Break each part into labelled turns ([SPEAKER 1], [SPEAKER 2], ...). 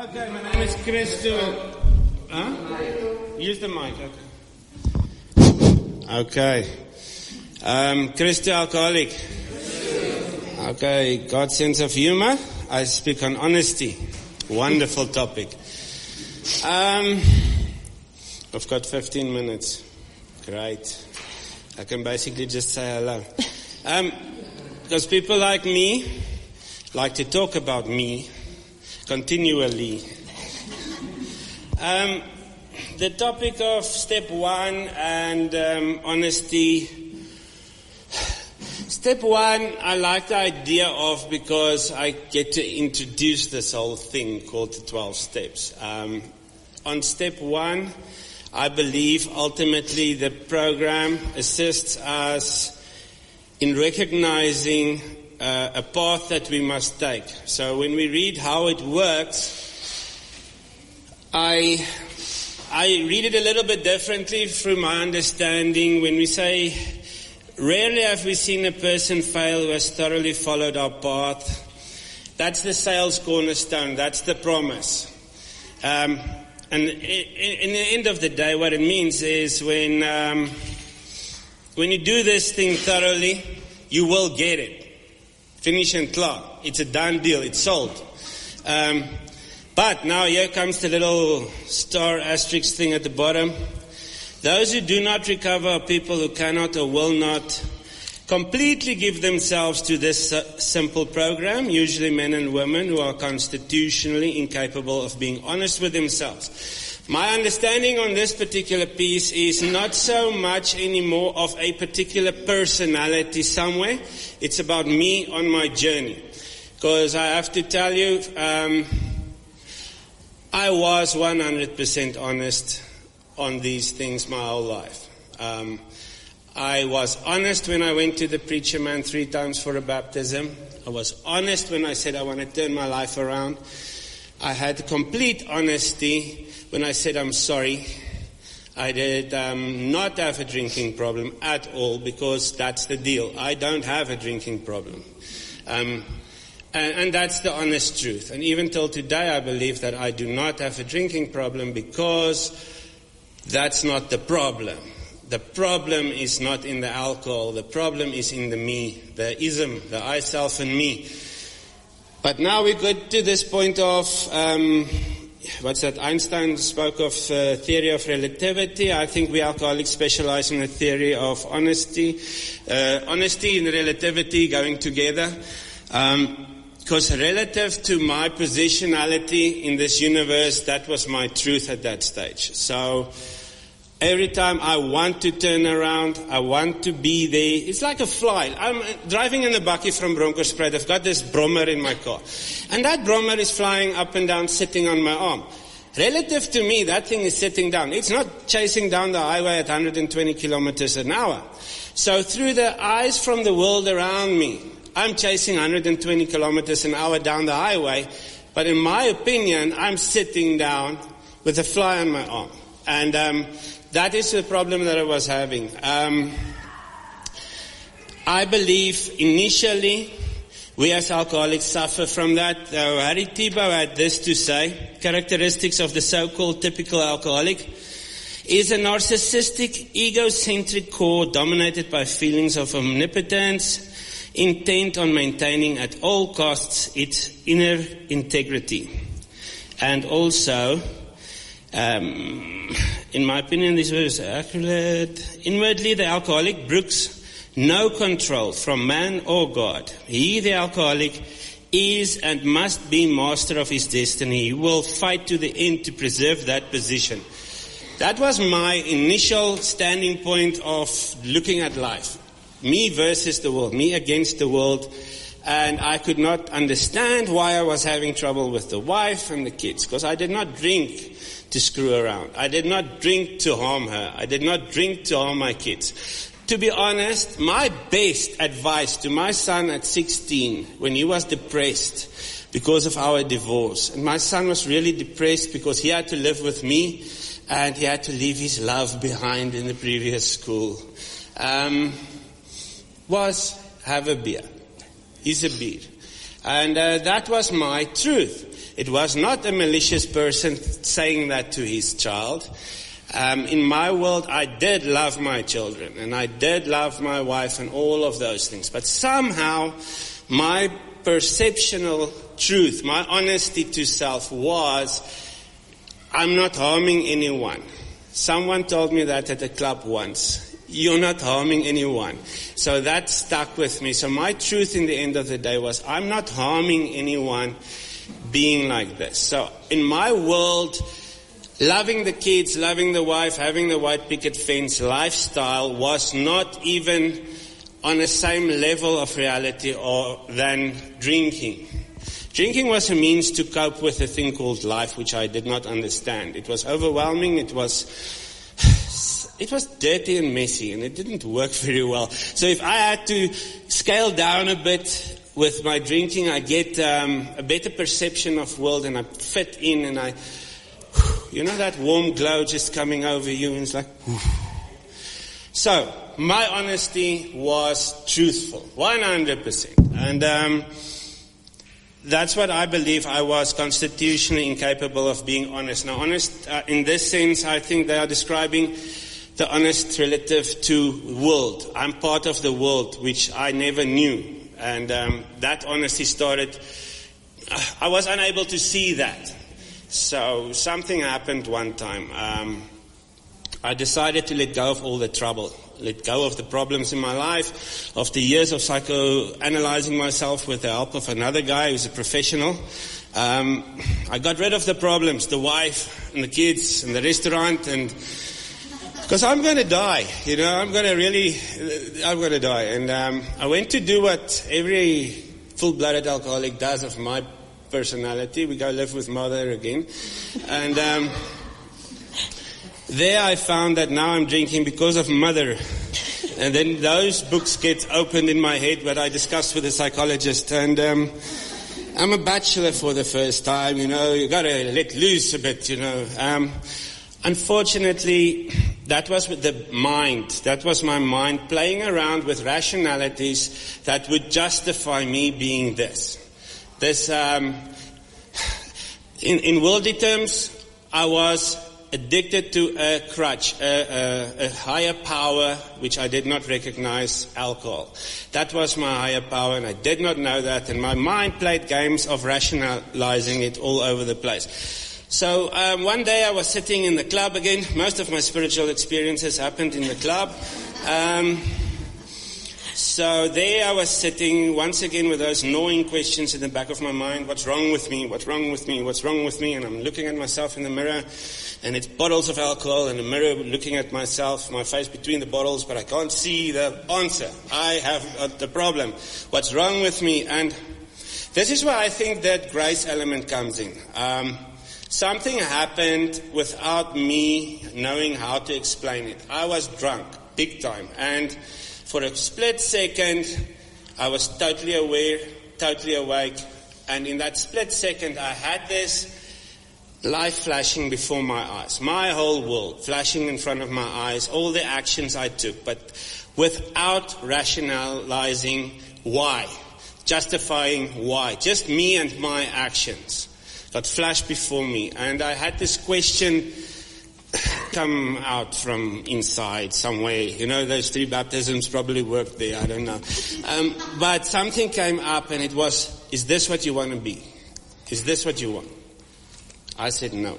[SPEAKER 1] Okay, my name is Chris. Use the mic, okay. Chris, alcoholic. Okay, God's sense of humor. I speak on honesty. Wonderful topic. I've got 15 minutes. Great. I can basically just say hello. Because people like me like to talk about me continually. The topic of step one and honesty. Step one, I like the idea of because I get to introduce this whole thing called the 12 steps. On step one, I believe ultimately the program assists us in recognizing a path that we must take. So when we read how it works, I read it a little bit differently through my understanding. When we say, rarely have we seen a person fail who has thoroughly followed our path. That's the sales cornerstone. That's the promise. And in the end of the day, what it means is when you do this thing thoroughly, you will get it. Finish and clock. It's a done deal. It's sold. But now here comes the little star asterisk thing at the bottom. Those who do not recover are people who cannot or will not completely give themselves to this simple program, usually men and women who are constitutionally incapable of being honest with themselves. My understanding on this particular piece is not so much anymore of a particular personality somewhere. It's about me on my journey. Because I have to tell you, I was 100% honest on these things my whole life. I was honest when I went to the preacher man 3 times for a baptism. I was honest when I said I want to turn my life around. I had complete honesty when I said I'm sorry. I did not have a drinking problem at all, because that's the deal. I don't have a drinking problem. And that's the honest truth. And even till today, I believe that I do not have a drinking problem, because that's not the problem. The problem is not in the alcohol. The problem is in the me, the ism, the I, self, and me. But now we get to this point of, Einstein spoke of theory of relativity. I think we alcoholics specialize in the theory of honesty. Honesty and relativity going together. Because relative to my positionality in this universe, that was my truth at that stage. So every time I want to turn around, I want to be there. It's like a fly. I'm driving in the bakkie from Bronkhorstspruit. I've got this brommer in my car. And that brommer is flying up and down, sitting on my arm. Relative to me, that thing is sitting down. It's not chasing down the highway at 120 kilometers an hour. So through the eyes from the world around me, I'm chasing 120 kilometers an hour down the highway. But in my opinion, I'm sitting down with a fly on my arm. And that is the problem that I was having. I believe initially we as alcoholics suffer from that. Harry Tiebout had this to say: characteristics of the so-called typical alcoholic is a narcissistic, egocentric core dominated by feelings of omnipotence, intent on maintaining at all costs its inner integrity. And also, in my opinion, this was accurate. Inwardly, the alcoholic brooks no control from man or God. He, the alcoholic, is and must be master of his destiny. He will fight to the end to preserve that position. That was my initial standing point of looking at life. Me versus the world, me against the world. And I could not understand why I was having trouble with the wife and the kids, because I did not drink to screw around. I did not drink to harm her. I did not drink to harm my kids. To be honest, my best advice to my son at 16, when he was depressed because of our divorce, and my son was really depressed because he had to live with me and he had to leave his love behind in the previous school, was have a beer. He's a beer. And that was my truth. It was not a malicious person saying that to his child. In my world, I did love my children, and I did love my wife and all of those things. But somehow, my perceptional truth, my honesty to self was, I'm not harming anyone. Someone told me that at a club once. You're not harming anyone. So that stuck with me. So my truth in the end of the day was, I'm not harming anyone being like this. So in my world, loving the kids, loving the wife, having the white picket fence lifestyle was not even on the same level of reality than drinking. Drinking was a means to cope with a thing called life, which I did not understand. It was overwhelming, it was dirty and messy, and it didn't work very well. So if I had to scale down a bit with my drinking, I get a better perception of world, and I fit in, and that warm glow just coming over you, and it's like, whew. So my honesty was truthful, 100%. And that's what I believe. I was constitutionally incapable of being honest. Now, honest, in this sense, I think they are describing the honest relative to world. I'm part of the world, which I never knew. And that honesty started, I was unable to see that. So something happened one time. I decided to let go of all the trouble, let go of the problems in my life. After years of psychoanalyzing myself with the help of another guy who's a professional, I got rid of the problems, the wife and the kids and the restaurant, and because I'm going to die, I'm going to die. And I went to do what every full-blooded alcoholic does of my personality. We go live with mother again. And there I found that now I'm drinking because of mother. And then those books get opened in my head, what I discussed with a psychologist. And I'm a bachelor for the first time, you got to let loose a bit, Unfortunately, that was with the mind. That was my mind playing around with rationalities that would justify me being this. In worldly terms, I was addicted to a crutch, a higher power, which I did not recognize, alcohol. That was my higher power, and I did not know that, and my mind played games of rationalizing it all over the place. So one day I was sitting in the club again. Most of my spiritual experiences happened in the club. So there I was sitting once again with those gnawing questions in the back of my mind. What's wrong with me? What's wrong with me? What's wrong with me? And I'm looking at myself in the mirror, and it's bottles of alcohol in the mirror, looking at myself, my face between the bottles, but I can't see the answer. I have the problem. What's wrong with me? And this is where I think that grace element comes in. Something happened without me knowing how to explain it. I was drunk, big time, and for a split second, I was totally aware, totally awake, and in that split second, I had this life flashing before my eyes, my whole world flashing in front of my eyes, all the actions I took, but without rationalizing why, justifying why, just me and my actions that flashed before me. And I had this question come out from inside somewhere. Those 3 baptisms probably worked there, I don't know. But something came up, and it was, is this what you want to be? Is this what you want? I said no.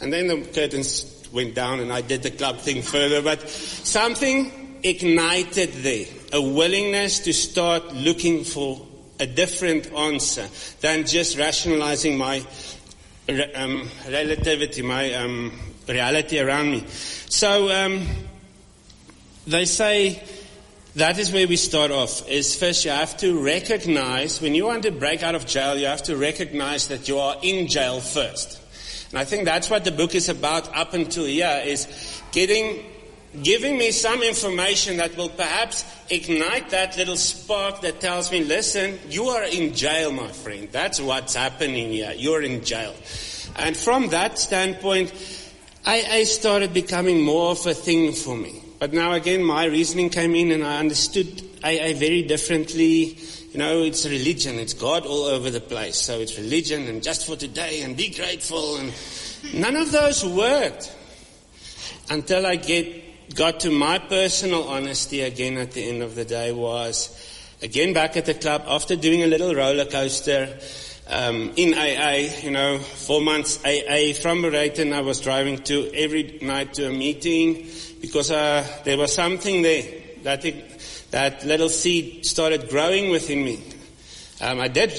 [SPEAKER 1] And then the curtains went down, and I did the club thing further, but something ignited there, a willingness to start looking for a different answer than just rationalizing my relativity, my reality around me. So they say that is where we start off, is first you have to recognize, when you want to break out of jail, you have to recognize that you are in jail first. And I think that's what the book is about up until here, is giving me some information that will perhaps ignite that little spark that tells me, listen, you are in jail, my friend. That's what's happening here. You're in jail. And from that standpoint, I started becoming more of a thing for me. But now again, my reasoning came in, and I understood AA very differently, it's religion. It's God all over the place. So it's religion and just for today and be grateful. And none of those worked until I got to my personal honesty again at the end of the day was, again back at the club after doing a little roller coaster in AA, 4 months AA. From Breyten I was driving to every night to a meeting because there was something there that little seed started growing within me. I did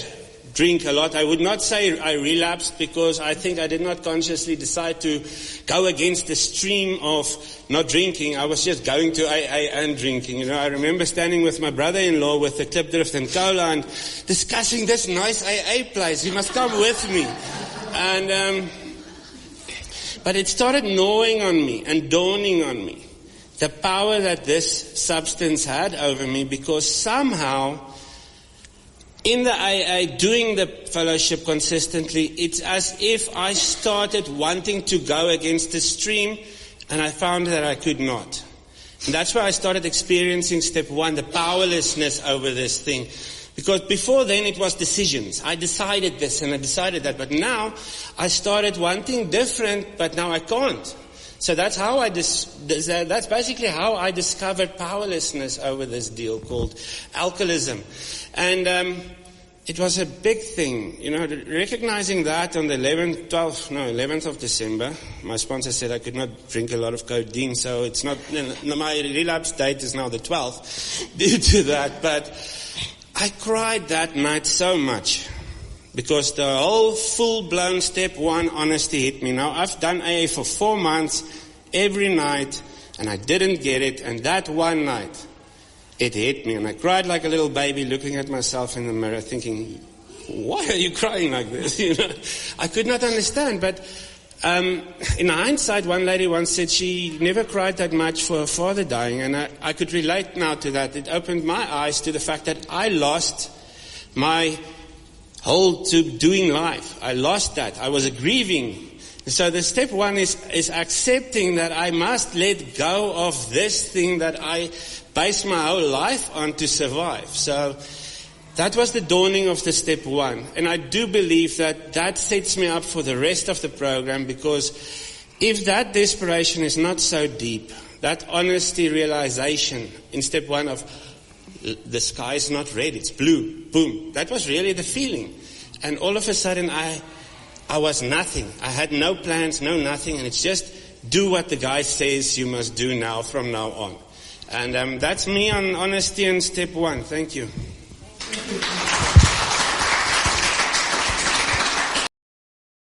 [SPEAKER 1] drink a lot. I would not say I relapsed because I think I did not consciously decide to go against the stream of not drinking. I was just going to AA and drinking. I remember standing with my brother-in-law with the Klipdrift and Cola and discussing this nice AA place. You must come with me. And but it started gnawing on me and dawning on me the power that this substance had over me, because somehow in the AA, doing the fellowship consistently, it's as if I started wanting to go against the stream, and I found that I could not. And that's where I started experiencing step 1, the powerlessness over this thing. Because before then it was decisions. I decided this and I decided that, but now I started wanting different, but now I can't. So that's how that's basically how I discovered powerlessness over this deal called alcoholism. And it was a big thing, recognizing that on the 11th of December. My sponsor said I could not drink a lot of codeine, so it's not, my relapse date is now the 12th due to that. But I cried that night so much because the whole full-blown step 1 honesty hit me. Now I've done AA for 4 months every night and I didn't get it, and that one night it hit me and I cried like a little baby looking at myself in the mirror thinking, why are you crying like this? I could not understand. But in hindsight, one lady once said she never cried that much for her father dying, and I could relate now to that. It opened my eyes to the fact that I lost my hold to doing life. I lost that. I was grieving. So the step 1 is accepting that I must let go of this thing that I base my whole life on to survive. So that was the dawning of the step 1. And I do believe that sets me up for the rest of the program, because if that desperation is not so deep, that honesty realization in step 1 of the sky is not red, it's blue, boom. That was really the feeling. And all of a sudden I was nothing. I had no plans, no nothing, and it's just do what the guy says you must do now from now on. And that's me on honesty in step 1. Thank you.